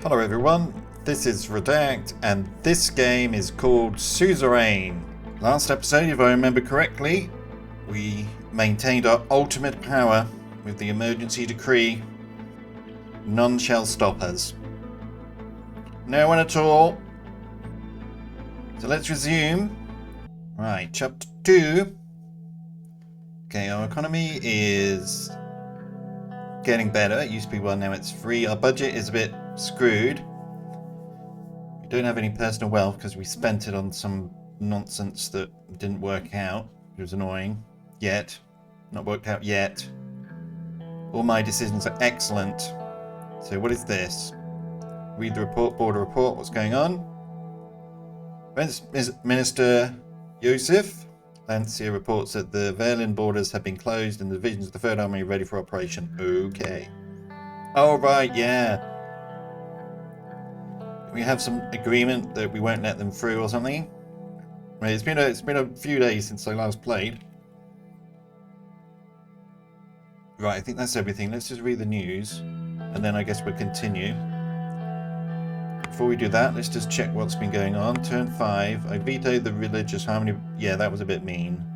Hello everyone, this is Redact and this game is called Suzerain. Last episode, if I remember correctly, we maintained our ultimate power with the emergency decree. None shall stop us. No one at all. So let's resume. Right, chapter 2. Okay, our economy is getting better. It used to be 1, now it's 3. Our budget is a bit screwed. We don't have any personal wealth because we spent it on some nonsense that didn't work out. It was annoying. Yet. Not worked out yet. All my decisions are excellent. So what is this? Read the report, border report, what's going on? Minister Yosef Lancia reports that the Verlin borders have been closed and the divisions of the Third Army are ready for operation. Okay. Oh right, yeah. We have some agreement that we won't let them through or something. Right, it's been a few days since I last played. Right, I think that's everything. Let's just read the news, and then I guess we'll continue. Before we do that, let's just check what's been going on. Turn 5. I vetoed the religious harmony. Yeah, that was a bit mean.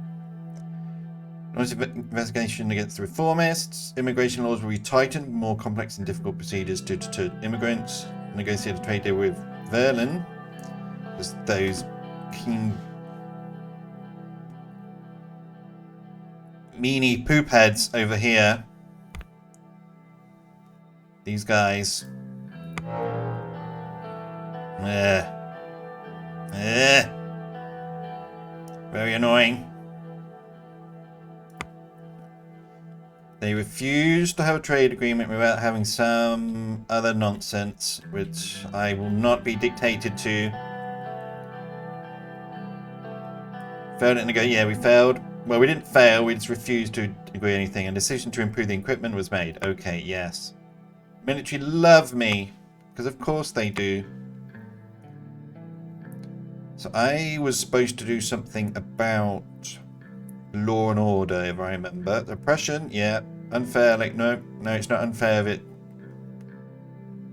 Noise investigation against the reformists. Immigration laws will be tightened, more complex and difficult procedures to deter immigrants. Negotiate a trade deal with Verlin. Just those keen meanie poop heads over here. These guys. Very annoying. They refuse to have a trade agreement without having some other nonsense, which I will not be dictated to. Failed it to go. Yeah, we failed. Well, we didn't fail, we just refused to agree anything. A decision to improve the equipment was made. Okay, yes. Military love me, because of course they do. So I was supposed to do something about law and order, if I remember. Oppression, yeah. Unfair, like, no, it's not unfair if it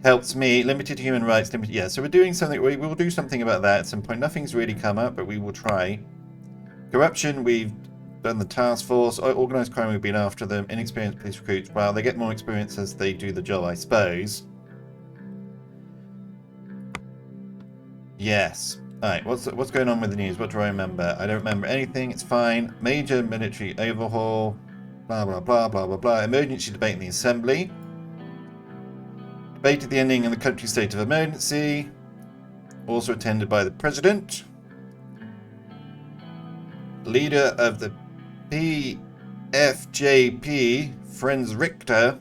helps me. Limited human rights, limited, yeah. So we're doing something, we will do something about that at some point. Nothing's really come up, but we will try. Corruption, we've done the task force. Organised crime, we've been after them. Inexperienced police recruits, well, they get more experience as they do the job, I suppose. Yes. Alright, what's going on with the news? What do I remember? I don't remember anything. It's fine. Major military overhaul. Blah, blah, blah, blah, blah, blah. Emergency debate in the Assembly. Debated the ending of the country's state of emergency. Also attended by the President. Leader of the PFJP, Franz Richter,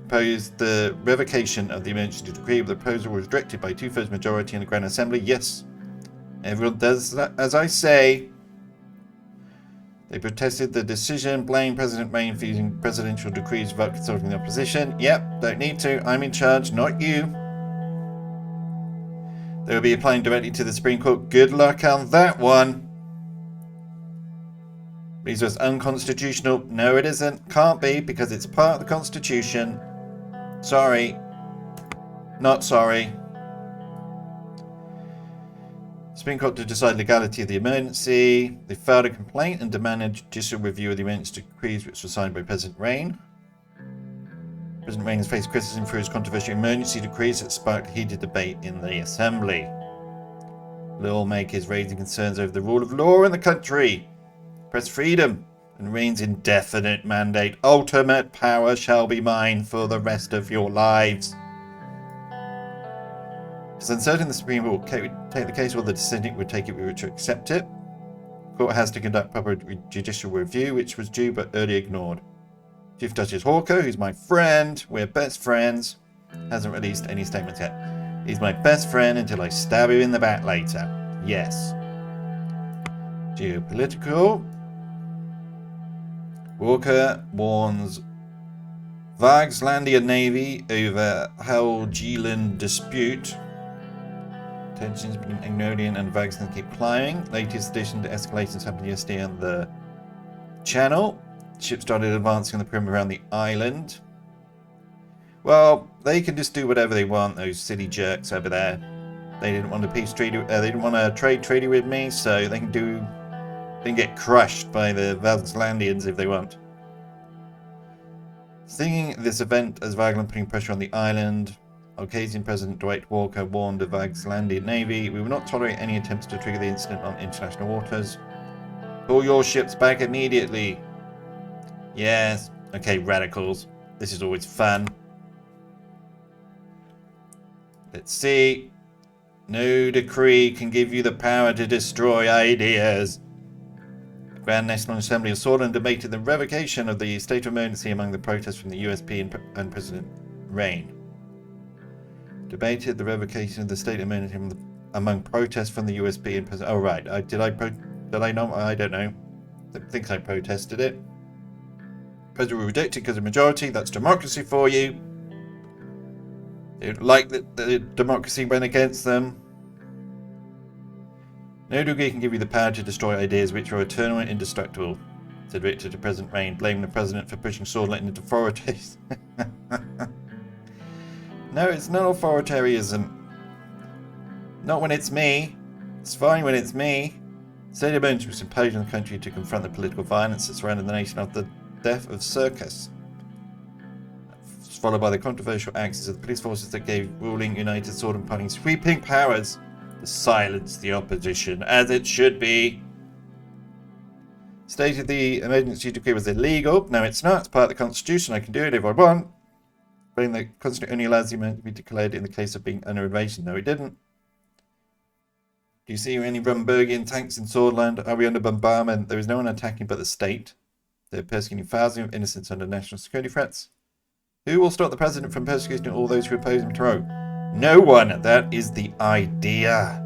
proposed the revocation of the emergency decree. The proposal was directed by 2/3 majority in the Grand Assembly. Yes. Everyone does that, as I say. They protested the decision, blamed President Rain for using presidential decrees without consulting the opposition. Yep, don't need to. I'm in charge, not you. They will be applying directly to the Supreme Court. Good luck on that one. These was unconstitutional. No, it isn't. Can't be, because it's part of the Constitution. Sorry. Not sorry. Supreme Court to decide legality of the emergency. They filed a complaint and demanded judicial review of the emergency decrees which were signed by President Rain. President Rain has faced criticism for his controversial emergency decrees that sparked heated debate in the Assembly. Lawmakers raising concerns over the rule of law in the country. Press freedom and Rain's indefinite mandate. Ultimate power shall be mine for the rest of your lives. It's uncertain the Supreme Court will take the case or the decision would take if we were to accept it. The court has to conduct proper judicial review, which was due but earlier ignored. Chief Justice Hawker, who's my friend, we're best friends, hasn't released any statements yet. He's my best friend until I stab him in the back later. Yes. Geopolitical. Walker warns Vagslandia Navy over Helgeland dispute. Tensions between Agnodian and Vagsland keep climbing. Latest addition to escalations happened yesterday on the Channel. Ships started advancing on the perimeter around the island. Well, They can just do whatever they want, those silly jerks over there. They didn't want a peace treaty. They didn't want a trade treaty with me, so they can get crushed by the Vagslandians if they want. Seeing this event as violent, putting pressure on the island, Alcasian President Dwight Walker warned the Vagslandian Navy, "We will not tolerate any attempts to trigger the incident on international waters. Pull your ships back immediately." Yes. Okay, radicals. This is always fun. Let's see. No decree can give you the power to destroy ideas. The Grand National Assembly of Sordland debated the revocation of the state of emergency among the protests from the USP and President Reign. Debated the revocation of the state of emergency among protests from the USP and President... Oh, right. Did I know? I don't know. I think I protested it. President were rejected because of majority. That's democracy for you. They don't like that the democracy went against them. No degree can give you the power to destroy ideas which are eternal and indestructible, said Victor to President Reign, blaming the president for pushing Sordland into authorities. No, it's not authoritarianism. Not when it's me. It's fine when it's me. State of emergency was imposed on the country to confront the political violence that surrounded the nation after the death of Circus, followed by the controversial actions of the police forces that gave ruling United Sordland Party sweeping powers to silence the opposition, as it should be. Stated the emergency decree was illegal. No, it's not. It's part of the Constitution. I can do it if I want. But the Constitution only allows the emergency to be declared in the case of being under invasion. No, it didn't. Do you see any Brumbergian tanks in Sordland? Are we under bombardment? There is no one attacking but the state. They're persecuting thousands of innocents under national security threats. Who will stop the president from persecuting all those who oppose him to Rome? No one. That is the idea.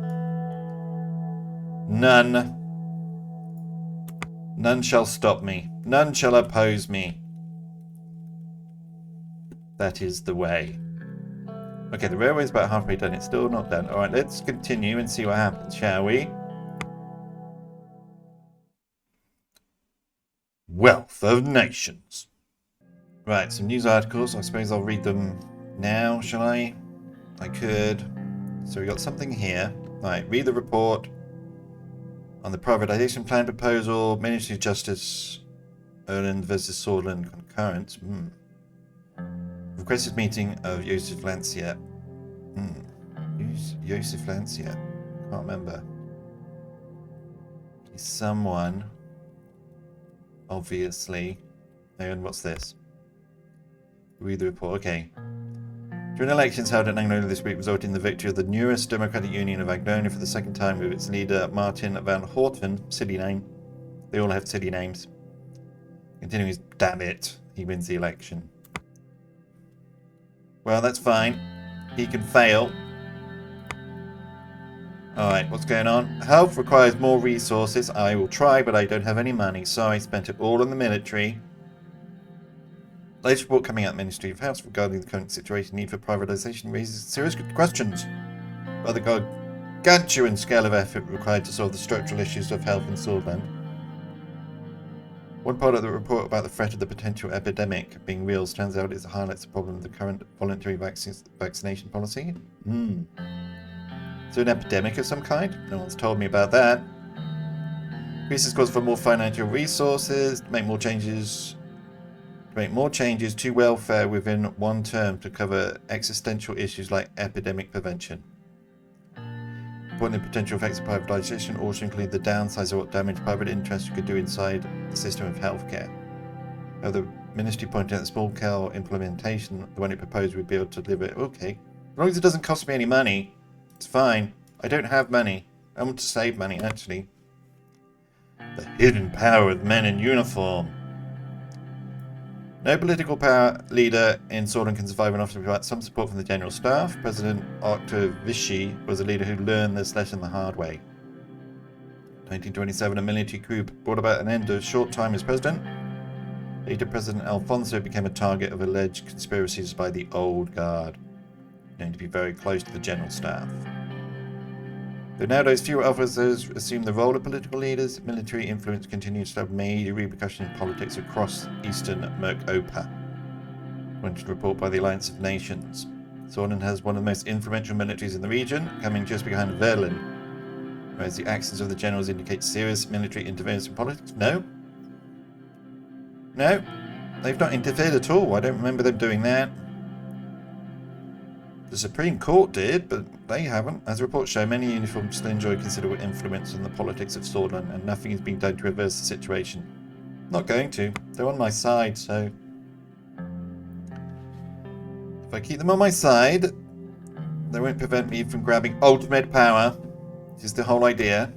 None. None shall stop me. None shall oppose me. That is the way. Okay, the railway's about halfway done. It's still not done. Alright, let's continue and see what happens, shall we? Wealth of Nations. Right, some news articles. I suppose I'll read them now, shall I? I could. So we got something here. Right, read the report on the privatization plan proposal. Ministry of Justice, Erland versus Sordland concurrent. Requested meeting of Joseph Lancia. Who's Joseph Lancia? Can't remember. He's someone. Obviously. And what's this? Read the report. Okay. During elections held in Angnola this week, resulted in the victory of the newest Democratic Union of Angnola for the second time, with its leader Martin van Horten. Silly name. They all have silly names. Continuing, damn it, he wins the election. Well, that's fine. He can fail. Alright, what's going on? Health requires more resources. I will try, but I don't have any money, so I spent it all on the military. Latest report coming out of the Ministry of Health regarding the current situation. Need for privatization raises serious questions about the gargantuan scale of effort required to solve the structural issues of health in Sordland. One part of the report about the threat of the potential epidemic being real stands out as it highlights the problem of the current voluntary vaccination policy. So an epidemic of some kind? No one's told me about that. Increases calls for more financial resources, to make more changes to welfare within one term to cover existential issues like epidemic prevention. Important potential effects of privatisation also include the downsides of what damage private interests could do inside the system of healthcare. However, the ministry pointed out that small-scale implementation, the one it proposed, would be able to deliver it. Okay. As long as it doesn't cost me any money, it's fine. I don't have money. I want to save money, actually. The hidden power of men in uniform. No political power leader in Sordland can survive enough to provide some support from the general staff. President Octo Vichy was a leader who learned this lesson the hard way. 1927, a military coup brought about an end to a short time as president. Later, President Alfonso became a target of alleged conspiracies by the old guard, known to be very close to the general staff. Though nowadays fewer officers assume the role of political leaders, military influence continues to have major repercussions in politics across eastern Merkopa. One Wanted report by the Alliance of Nations. Sordland has one of the most influential militaries in the region, coming just behind Verlin. Whereas the actions of the generals indicate serious military interference in politics. No. No. They've not interfered at all. I don't remember them doing that. The Supreme Court did, but they haven't. As reports show, many uniforms still enjoy considerable influence on the politics of Sordland, and nothing is being done to reverse the situation. Not going to. They're on my side, so... if I keep them on my side, they won't prevent me from grabbing ultimate power, which is the whole idea.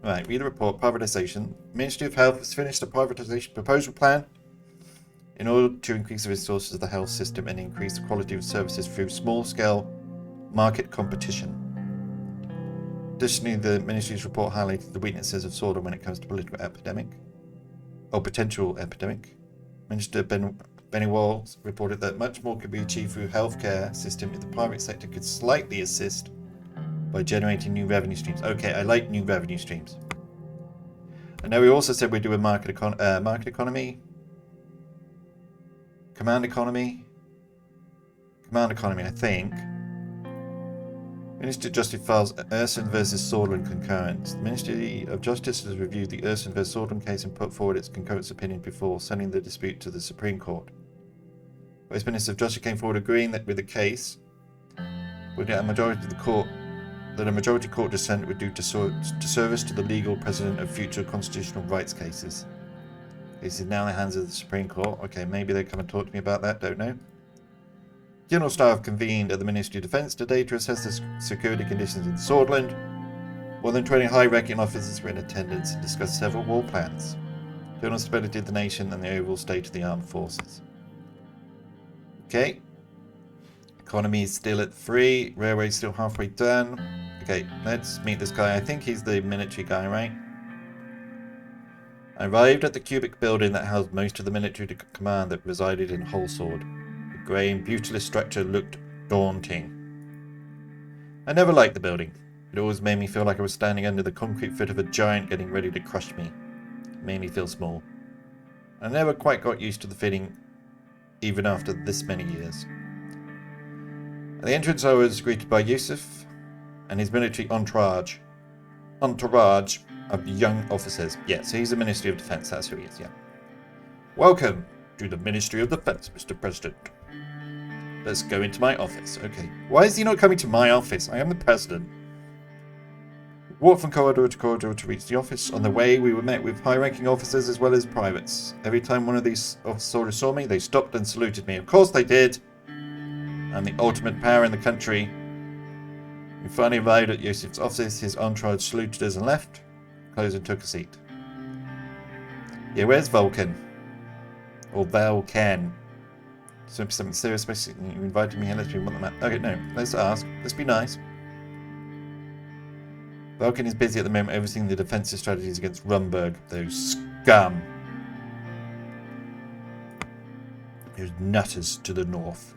Right, read the report. Privatisation. Ministry of Health has finished a privatisation proposal plan in order to increase the resources of the health system and increase the quality of services through small-scale market competition. Additionally, the Ministry's report highlighted the weaknesses of Sordland when it comes to political epidemic, or potential epidemic. Minister Benny Walls reported that much more could be achieved through healthcare system if the private sector could slightly assist by generating new revenue streams. Okay, I like new revenue streams. I know we also said we'd do a market economy. Command economy, I think. Ministry of Justice files Urson versus Sordland concurrence. The Ministry of Justice has reviewed the Urson versus Sordland case and put forward its concurrence opinion before sending the dispute to the Supreme Court. Vice Minister of Justice came forward agreeing that with the case, would a majority of the court that a majority court dissent would do to service to the legal precedent of future constitutional rights cases. This is now in the hands of the Supreme Court. Okay, maybe they come and talk to me about that, don't know. General Staff convened at the Ministry of Defence today to assess the security conditions in Sordland. More than 20 high-ranking officers were in attendance and discussed several war plans, general stability of the nation and the overall state of the armed forces. Okay. Economy is still at 3, railway is still halfway done. Okay, let's meet this guy. I think he's the military guy, right? I arrived at the cubic building that housed most of the military command that resided in Holsword. The grey and beautiless structure looked daunting. I never liked the building. It always made me feel like I was standing under the concrete foot of a giant getting ready to crush me. It made me feel small. I never quite got used to the feeling, even after this many years. At the entrance I was greeted by Yusuf and his military entourage of young officers. Yes, he's the Ministry of Defence, that's who he is, yeah. Welcome to the Ministry of Defence, Mr. President. Let's go into my office. Okay. Why is he not coming to my office? I am the President. Walked from corridor to corridor to reach the office. On the way, we were met with high-ranking officers as well as privates. Every time one of these officers saw me, they stopped and saluted me. Of course they did. I'm the ultimate power in the country. We finally arrived at Yusuf's office. His entourage saluted us and left. Closed and took a seat. Yeah, where's Vulcan? Or Valken? Something serious, basically. You invited me here, let's want them out. Okay, no, let's ask. Let's be nice. Vulcan is busy at the moment overseeing the defensive strategies against Rumberg. Those scum. Those nutters to the north.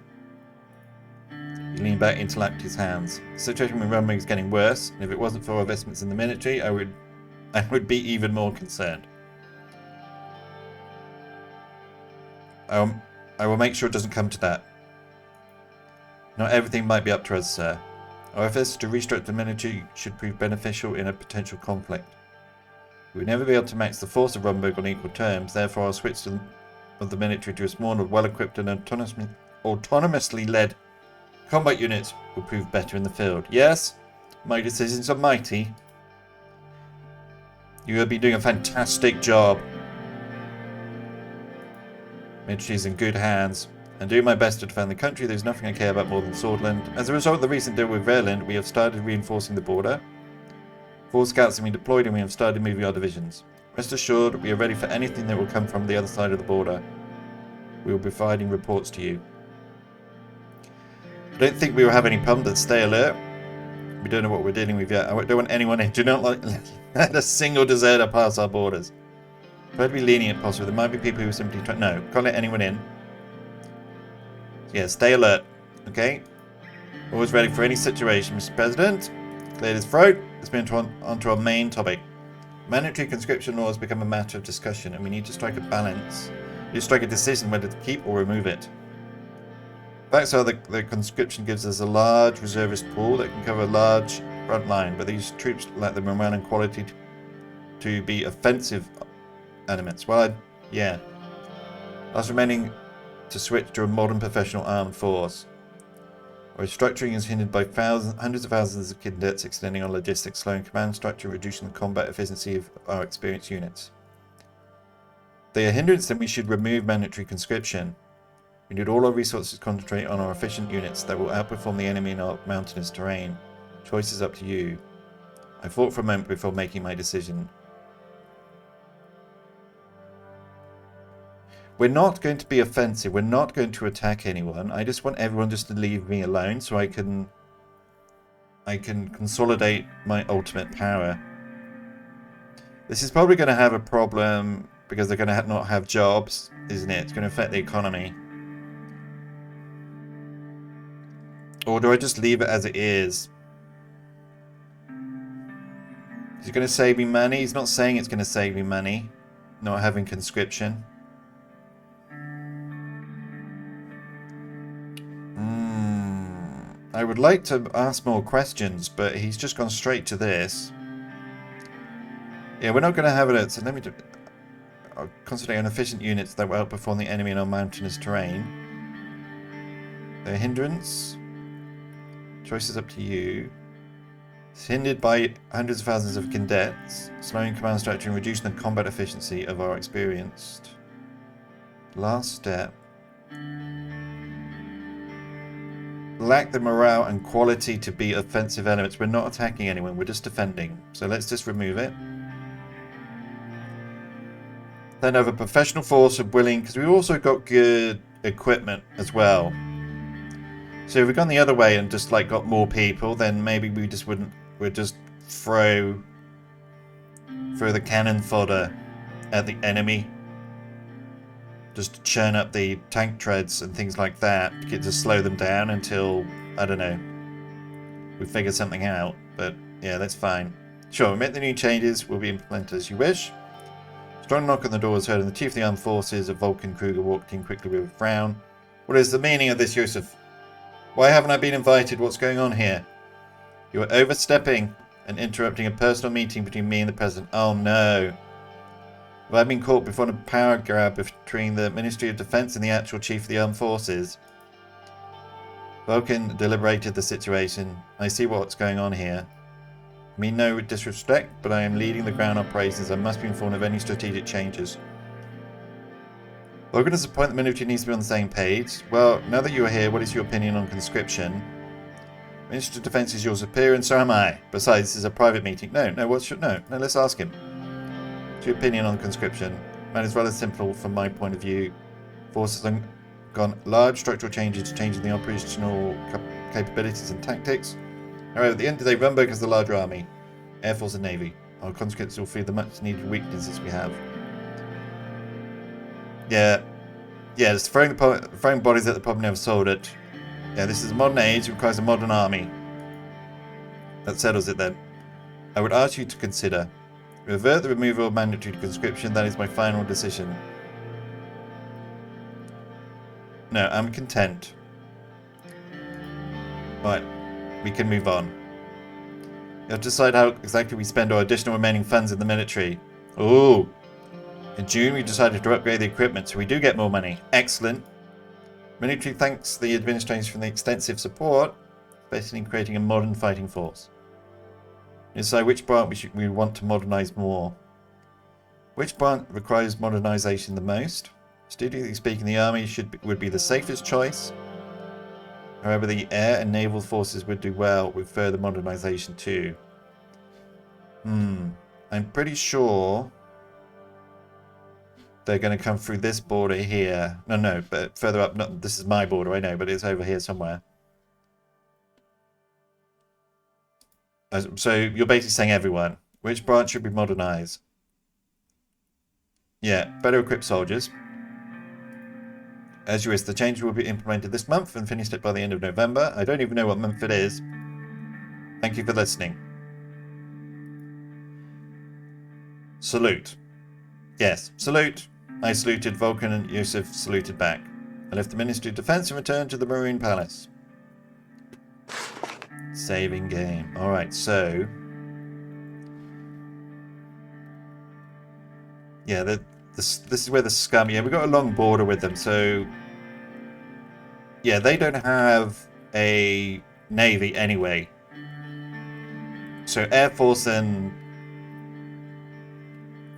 He leaned back, interlocked his hands. The situation with Rumberg is getting worse, and if it wasn't for our investments in the military, I would be even more concerned. I will make sure it doesn't come to that. Not everything might be up to us, sir. Our efforts to restructure the military should prove beneficial in a potential conflict. We will never be able to match the force of Rumberg on equal terms, therefore our switch of the military to a smaller, well-equipped and autonomously led combat units will prove better in the field. Yes, my decisions are mighty. You have been doing a fantastic job. Military is in good hands. And doing my best to defend the country, there's nothing I care about more than Sordland. As a result of the recent deal with Verlin, we have started reinforcing the border. 4 scouts have been deployed and we have started moving our divisions. Rest assured, we are ready for anything that will come from the other side of the border. We will be providing reports to you. I don't think we will have any problem, but stay alert. We don't know what we're dealing with yet. I don't want anyone in. Do not let a single deserter pass our borders. Try to be lenient, possibly. There might be people who simply try. No, can't let anyone in. So yeah, stay alert. Okay? Always ready for any situation, Mr. President. Cleared his throat. Let's move onto our main topic. Mandatory conscription laws become a matter of discussion, and we need to strike a balance. We need to strike a decision whether to keep or remove it. Facts are the conscription gives us a large reservist pool that can cover a large front line, but these troops lack the morale and quality to be offensive elements. Well, yeah. Last remaining to switch to a modern professional armed force. Our structuring is hindered by hundreds of thousands of cadets extending on logistics, slowing command structure, reducing the combat efficiency of our experienced units. They are hindrance, then we should remove mandatory conscription. We need all our resources concentrate on our efficient units that will outperform the enemy in our mountainous terrain. Choice is up to you. I thought for a moment before making my decision. We're not going to be offensive. We're not going to attack anyone. I just want everyone just to leave me alone so I can consolidate my ultimate power. This is probably going to have a problem because they're going to not have jobs, isn't it? It's going to affect the economy. Or do I just leave it as it is? Is it going to save me money? He's not saying it's going to save me money, not having conscription. I would like to ask more questions, but he's just gone straight to this. Yeah, we're not going to have it. So let me concentrate on efficient units that will outperform the enemy in our mountainous terrain. They're a hindrance. Choice is up to you. It's hindered by hundreds of thousands of cadets, slowing command structure and reducing the combat efficiency of our experienced. Last step. Lack the morale and quality to be offensive elements. We're not attacking anyone, we're just defending. So let's just remove it. Then have a professional force of willing, because we've also got good equipment as well. So if we've gone the other way and just like got more people, then maybe we just wouldn't, we'd just throw the cannon fodder at the enemy. Just to churn up the tank treads and things like that, to slow them down until, I don't know, we figure something out. But yeah, that's fine. Sure, make the new changes will be implemented as you wish. Strong knock on the door was heard, and the chief of the armed forces of Vulcan Kruger walked in quickly with a frown. What is the meaning of this, Yusuf? Why haven't I been invited? What's going on here? You are overstepping and interrupting a personal meeting between me and the president. Oh no. Have I been caught before a power grab between the Ministry of Defense and the actual Chief of the Armed Forces? Vulcan deliberated the situation. I see what's going on here. I mean no disrespect, but I am leading the ground operations. I must be informed of any strategic changes. Vulcan is the point the military needs to be on the same page. Well, now that you are here, what is your opinion on conscription? Ministry of Defense is your superior and so am I. Besides, this is a private meeting. No, let's ask him. Your opinion on conscription. Man is rather simple from my point of view. Forces have gone large structural changes, changing the operational capabilities and tactics. However, at the end of the day, Rumberg has the larger army, Air Force and Navy. Our conscripts will feel the much needed weaknesses we have. Yeah, just throwing bodies at the problem never solved it. Yeah, this is a modern age, it requires a modern army. That settles it then. I would ask you to consider revert the removal of mandatory conscription. That is my final decision. No, I'm content. Right, we can move on. You have to decide how exactly we spend our additional remaining funds in the military. Ooh. In June, we decided to upgrade the equipment, so we do get more money. Excellent. Military thanks the administration for the extensive support, especially in creating a modern fighting force. Decide which branch we want to modernise more. Which branch requires modernisation the most? Strategically speaking, the army would be the safest choice. However, the air and naval forces would do well with further modernisation too. I'm pretty sure they're going to come through this border here. No, but further up. No, this is my border, I know, but it's over here somewhere. So you're basically saying everyone. Which branch should we modernise? Yeah, better equipped soldiers. As you wish, the change will be implemented this month and finished it by the end of November. I don't even know what month it is. Thank you for listening. Salute. Yes, salute. I saluted. Vulcan and Yusuf saluted back. I left the Ministry of Defence and returned to the Marine Palace. Saving game. Alright, so... yeah, this is where the scum... yeah, we've got a long border with them, so... yeah, they don't have a navy anyway. So Air Force and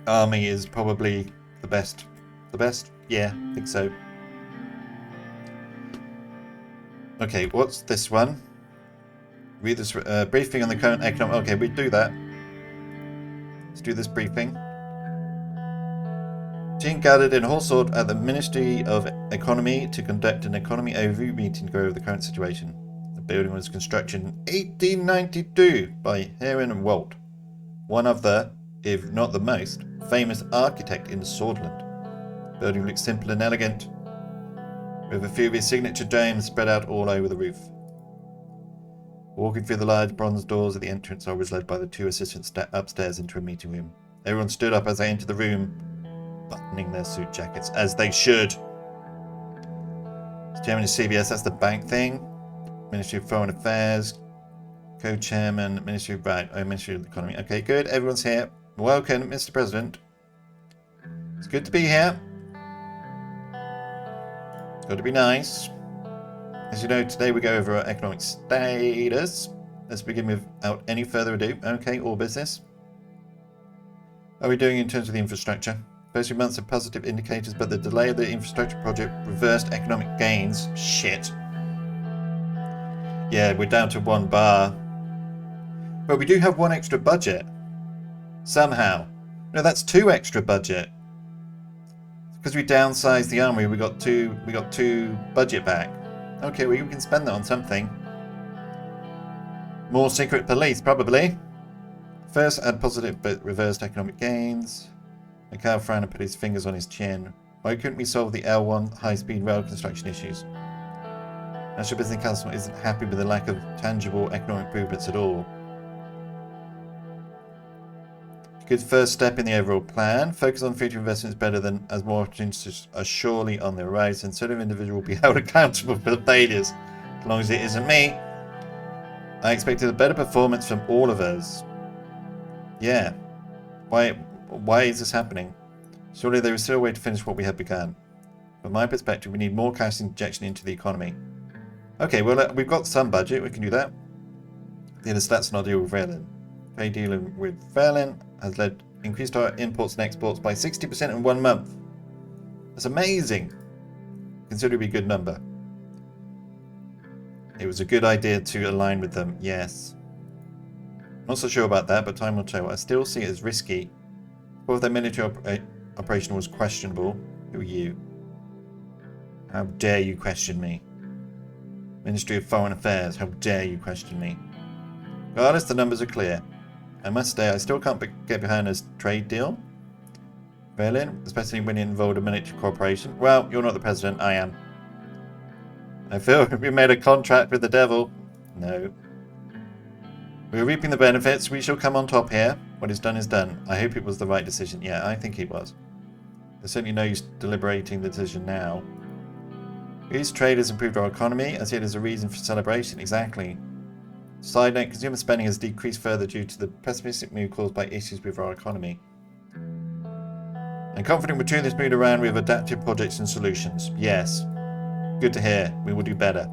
Army is probably the best. The best? Yeah, I think so. Okay, what's this one? Read this briefing on the current economic... okay, we do that. Let's do this briefing. Team gathered in Horsort at the Ministry of Economy to conduct an economy overview meeting to go over the current situation. The building was constructed in 1892 by Heron and Walt, one of the, if not the most, famous architect in Sordland. The building looks simple and elegant, with a few of his signature domes spread out all over the roof. Walking through the large bronze doors at the entrance, I was led by the two assistants upstairs into a meeting room. Everyone stood up as I entered the room, buttoning their suit jackets, as they should. Chairman of CBS, that's the bank thing. Ministry of Foreign Affairs. Co-chairman, Ministry of... right, Ministry of the Economy. Okay, good, everyone's here. Welcome, Mr. President. It's good to be here. Got to be nice. As you know, today we go over our economic status. Let's begin without any further ado. Okay, all business. How are we doing in terms of the infrastructure? First few months of positive indicators, but the delay of the infrastructure project reversed economic gains. Shit. Yeah, we're down to 1 bar. But we do have 1 extra budget. Somehow. No, that's 2 extra budget. Because we downsized the army, we got two budget back. Okay, well, you can spend that on something. More secret police, probably. First, add positive but reversed economic gains. Mikhail frowned and put his fingers on his chin. Why couldn't we solve the L1 high-speed rail construction issues? National Business Council isn't happy with the lack of tangible economic improvements at all. Good first step in the overall plan. Focus on future investments better than as more opportunities are surely on the horizon. So the individual will be held accountable for the failures. As long as it isn't me. I expected a better performance from all of us. Yeah. Why is this happening? Surely there is still a way to finish what we have begun. From my perspective, we need more cash injection into the economy. Okay, well, we've got some budget. We can do that. The stats not deal with Verlin. Trade deal with Verlin has increased our imports and exports by 60% in 1 month. That's amazing. Considerably good number. It was a good idea to align with them, yes. Not so sure about that, but time will tell. I still see it as risky. Both their military operation was questionable. Who are you? How dare you question me? Ministry of Foreign Affairs, how dare you question me? Regardless, the numbers are clear. I must say, I still can't get behind this trade deal. Berlin, especially when it involved a military cooperation. Well, you're not the president, I am. I feel we made a contract with the devil. No. We're reaping the benefits. We shall come on top here. What is done is done. I hope it was the right decision. Yeah, I think it was. There's certainly no use deliberating the decision now. These trade has improved our economy, as yet is a reason for celebration. Exactly. Side note, consumer spending has decreased further due to the pessimistic mood caused by issues with our economy. I'm confident we'll turn this mood around with adaptive projects and solutions. Yes. Good to hear. We will do better.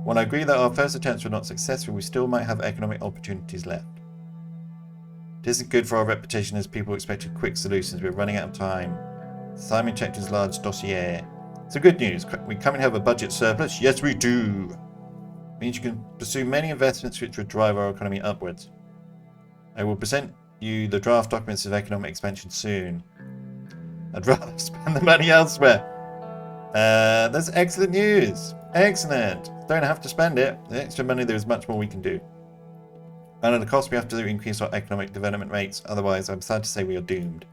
While I agree that our first attempts were not successful, we still might have economic opportunities left. It isn't good for our reputation as people expected quick solutions. We're running out of time. Simon checked his large dossier. So good news. We currently have a budget surplus. Yes, we do. It means you can pursue many investments which would drive our economy upwards. I will present you the draft documents of economic expansion soon. I'd rather spend the money elsewhere. That's excellent news. Excellent. Don't have to spend it. The extra money, there is much more we can do. And at the cost, we have to increase our economic development rates. Otherwise, I'm sad to say we are doomed.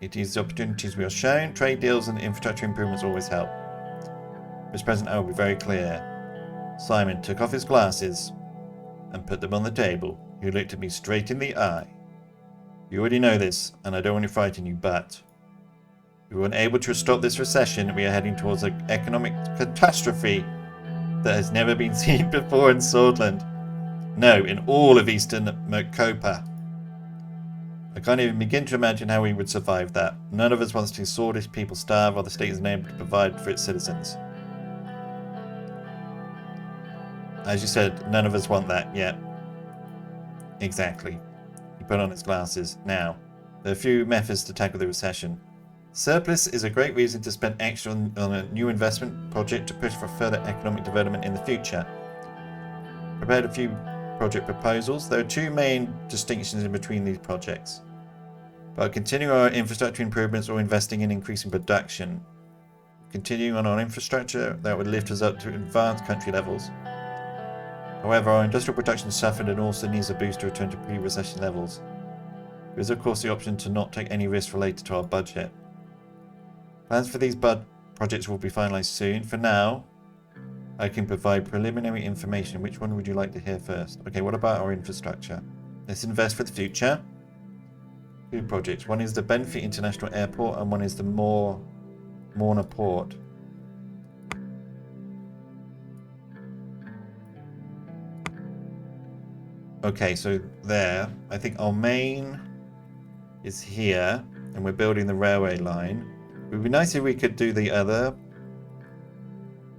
It is the opportunities we are shown. Trade deals and infrastructure improvements always help. Mr. President, I will be very clear. Simon took off his glasses and put them on the table. He looked at me straight in the eye. You already know this, and I don't want to frighten you, but If we weren't able to stop this recession, we are heading towards an economic catastrophe that has never been seen before in Sordland. No, in all of Eastern Mercopa. I can't even begin to imagine how we would survive that. None of us wants to see Swordish people starve while the state is unable to provide for its citizens. As you said, none of us want that yet. Exactly. He put on his glasses. Now, there are a few methods to tackle the recession. Surplus is a great reason to spend extra on a new investment project to push for further economic development in the future. Prepared a few project proposals. There are two main distinctions in between these projects. By continuing our infrastructure improvements or investing in increasing production. Continuing on our infrastructure, that would lift us up to advanced country levels. However, our industrial production suffered and also needs a boost to return to pre-recession levels. There is of course the option to not take any risks related to our budget. Plans for these projects will be finalised soon. For now, I can provide preliminary information. Which one would you like to hear first? Okay, what about our infrastructure? Let's invest for the future. Two projects. One is the Benfey International Airport and one is the Morna Port. Okay, so there. I think our main is here and we're building the railway line. It would be nice if we could do the other.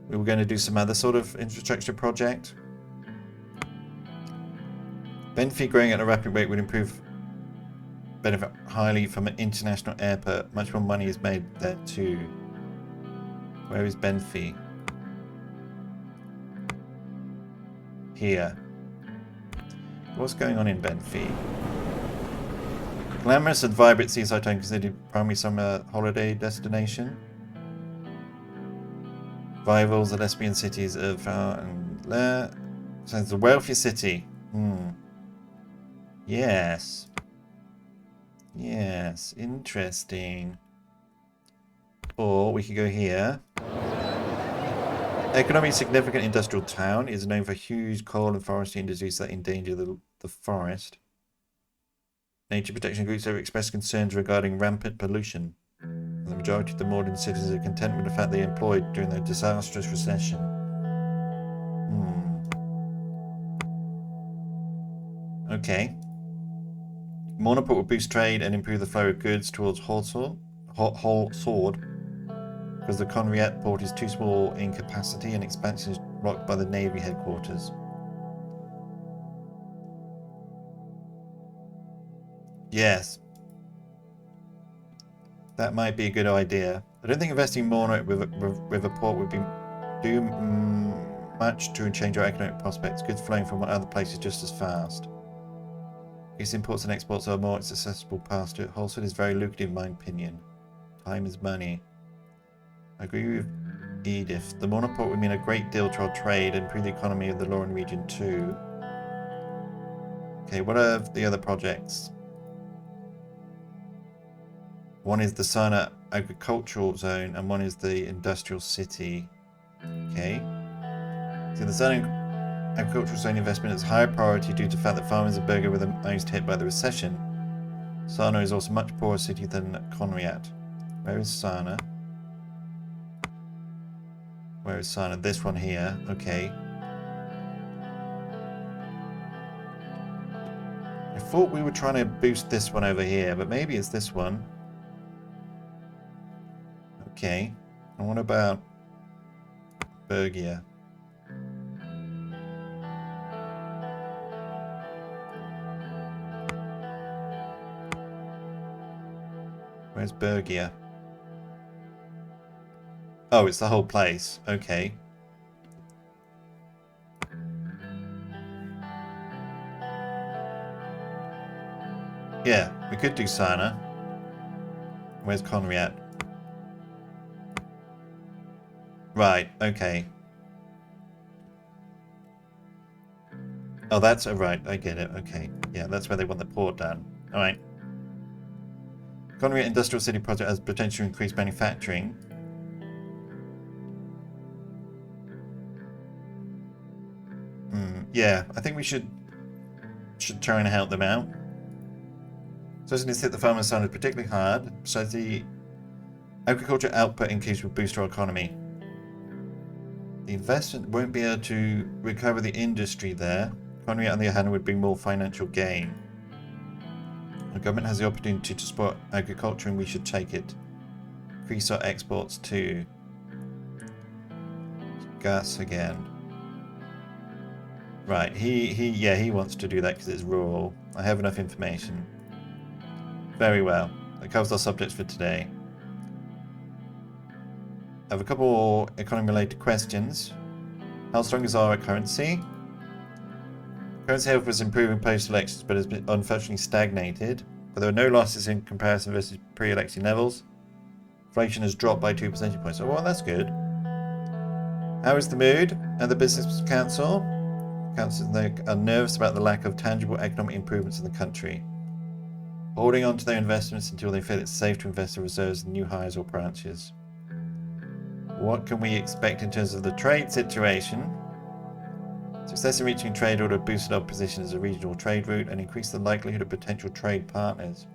We were going to do some other sort of infrastructure project. Benfey growing at a rapid rate would benefit highly from an international airport. Much more money is made there too. Where is Benfey? Here. What's going on in Benfey? Glamorous and vibrant seaside town considered primary summer holiday destination. Rivals the lesbian cities of and Le. So it's a wealthy city. Yes. Yes. Interesting. Or we could go here. Economically significant industrial town is known for huge coal and forestry industries that endanger the forest. Nature protection groups have expressed concerns regarding rampant pollution. And the majority of the modern citizens are content with the fact they are employed during the disastrous recession. Okay. Mornaport will boost trade and improve the flow of goods towards Whole Sword, because the Conriat port is too small in capacity and expansion is blocked by the Navy headquarters. Yes. That might be a good idea. I don't think investing more at Riverport would do much to change our economic prospects. Goods flowing from other places just as fast. Its imports and exports are more accessible paths to it. Wholesale is very lucrative in my opinion. Time is money. I agree with Edith. The monoport would mean a great deal to our trade and improve the economy of the Lauren region too. Okay, what are the other projects? One is the Sana agricultural zone and one is the industrial city. Okay. So the Sana agricultural zone investment is higher priority due to the fact that farmers in Berger were the most hit by the recession. Sana is also a much poorer city than Conriat. Where is Sana? Where is Sana? This one here. Okay. I thought we were trying to boost this one over here, but maybe it's this one. Okay. And what about Bergia? Where's Bergia? Oh, it's the whole place. Okay. Yeah, we could do Sana. Where's Conriat? Right, okay. Oh, that's right. I get it. Okay. Yeah, that's where they want the port done. Alright. Conriat Industrial City project has potential to increase manufacturing. Yeah, I think we should try and help them out. So as hit the farmers sounded particularly hard. Besides the Agriculture output increase will boost our economy. The investment won't be able to recover the industry there. Economy, on the other hand, would bring more financial gain. The government has the opportunity to support agriculture and we should take it. Increase our exports too. Gas again. Right, he wants to do that because it's rural. I have enough information. Very well. That covers our subjects for today. I have a couple more economy-related questions. How strong is our currency? Currency health was improving post-elections, but has been unfortunately stagnated. But there are no losses in comparison versus pre-election levels. Inflation has dropped by 2 percentage points. Oh, well, that's good. How is the mood at the Business Council? Councils are nervous about the lack of tangible economic improvements in the country. Holding on to their investments until they feel it's safe to invest their reserves in new hires or branches. What can we expect in terms of the trade situation? Success in reaching trade order boosted our position as a regional trade route and increased the likelihood of potential trade partners.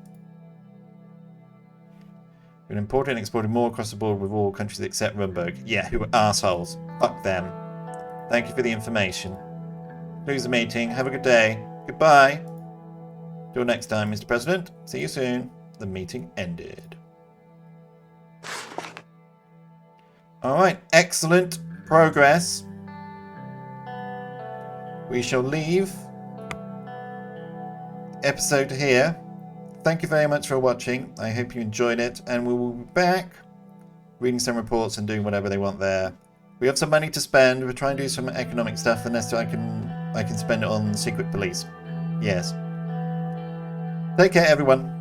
We're importing and exporting more across the board with all countries except Rumburg. Yeah, who are assholes. Fuck them. Thank you for the information. Close the meeting. Have a good day. Goodbye. Till next time, Mr. President. See you soon. The meeting ended. Alright, excellent progress. We shall leave the episode here. Thank you very much for watching. I hope you enjoyed it, and we will be back reading some reports and doing whatever they want there. We have some money to spend. We're trying to do some economic stuff, unless I can spend it on secret police. Yes. Take care, everyone.